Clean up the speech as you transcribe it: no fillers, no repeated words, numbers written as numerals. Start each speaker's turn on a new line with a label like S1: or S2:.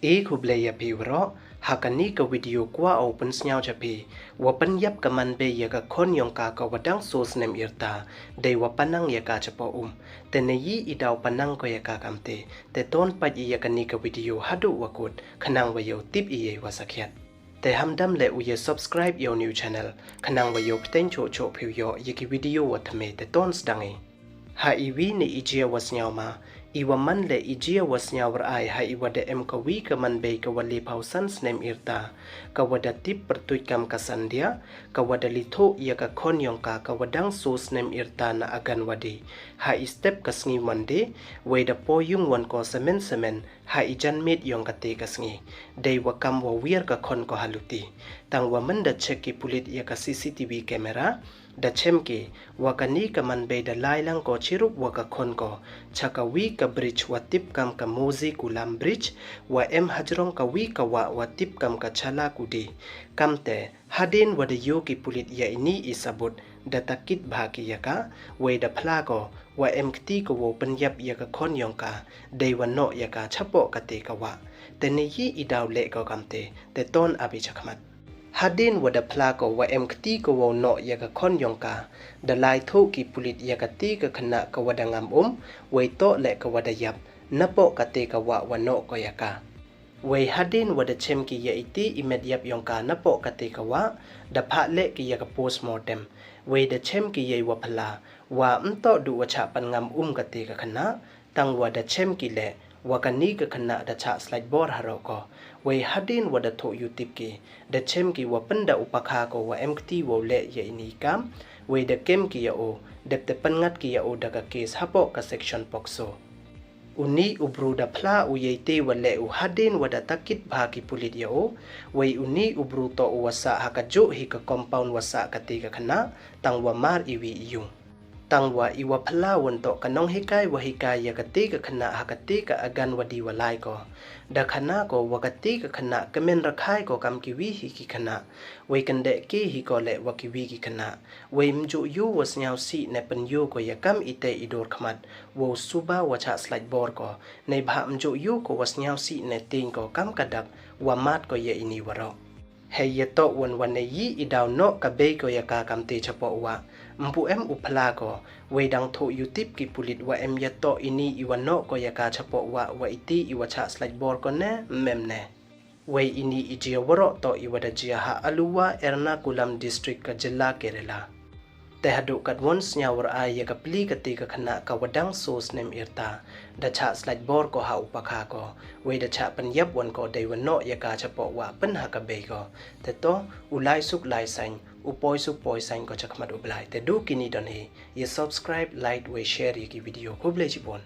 S1: Kublaya Pivro, Hakani ka video kwa open snyao chapi, wapan yap kaman be yaga kon yong ka wadang sos nem irta, de wapanang yaka chapo teneyi idaw panang ko yaka kamte, te ton pat yakani ka video hadu wakut, kanang wayo tip iye wasakyat. Te hamdam le uye subscribe your new channel, kanang wayo pten cho piu yo yaki video watame te ton sdangi. Ha iwi ni ijia wasnyao ma, iwa man le ijia wasnyawar ai ha iwa de em kawi ka man bay ka wali pausan snem irta ka wada tip pertuit kam kasandia ka wada litho ia ka konyong ka wadang so snem irta na agan wadi ha i step kasngi mande weda poyung wan ko semen ha i jan mit yong kate kasngi dei wakam wa wir ka kon ko haluti tang wa man da check ki pulit ia ka CCTV camera da chemke wakani ka man bay da lailang ko chirup waka kon ko chaka wi ka bridge wa tip kam ka mozi kulam bridge wa em hajrong ka wi ka wa tip kam ka chala kudi kamte hadin wa de yogi pulit ya ini isabut da takit bhaki yaka we da phla ko wa em kti ko wo penyap yaka kon yong ka dei wa no yaka chapo ka te ka wa teni yi idaw le ko kamte te ton abi chakmat Hadin wada plako wa em kti ko wo no yaka kon yongka da lai tho ki pulit yaka ti ka khana ka wada ngam we to le ka wada yap napo ka te ka wa no ko yaka we hadin wada chem ki ya iti imed yap yongka napo ka te ka wa da pha le ki yaka postmortem we da chem ki ye wa phala wa mto du wa cha pan ngam ka te ka khana tang wada chem ki le wakani ka khana da cha slide board haro ko we hadin wada tho youtube ki da chem ki wa panda upakha ko wa mkt wo le ye ini kam we da kem ki ya o dep te pangat ki ya o da ka case hapo ka section pokso uni ubru da phla u ye te wa le u hadin wada takit bha ki pulit ya o we uni ubru to wasa ha ka jo hi ka compound wasa ka te ka khana tang wa mar iwi iyung tangwa iwa phala wonto kanong hikai wa hikai ya kati ka khana hakati ka agan wadi walai ko da khana ko wakati ka khana kamen rakhai ko kam ki wi hi ki khana we kande ki hi ko le wa ki wi ki khana we mju yu was nyau si ne pen yu ko ya kam ite idor khmat wo suba wa cha slide board ko nei bha mju yu ko was nyau si ne ting ko kam kadak wa mat ko ye ini waro hey yeto wan yi idaw no ka be ko ya ka kam te chapo wa mpu em upla ko we dang tho youtube ki pulit wa em yeto ini iwa no ko ya ka chapo wa iti iwa cha slide board ko ne memne we ini ijia waro to iwa da jia ha aluwa Ernakulam district ka jilla Kerala te hadu kat wons nyawar ai ya ka pli ka ti ka khana ka wadang sos nem irta da cha slide board ko ha upakha ko we da cha pan yap wan ko dei wan no ya ka chapo wa pan ha ka be ko te to ulai suk lai sain upoi suk poi sain ko chakmat ublai te du kini don he ye subscribe like we share ye ki video ko ble jibon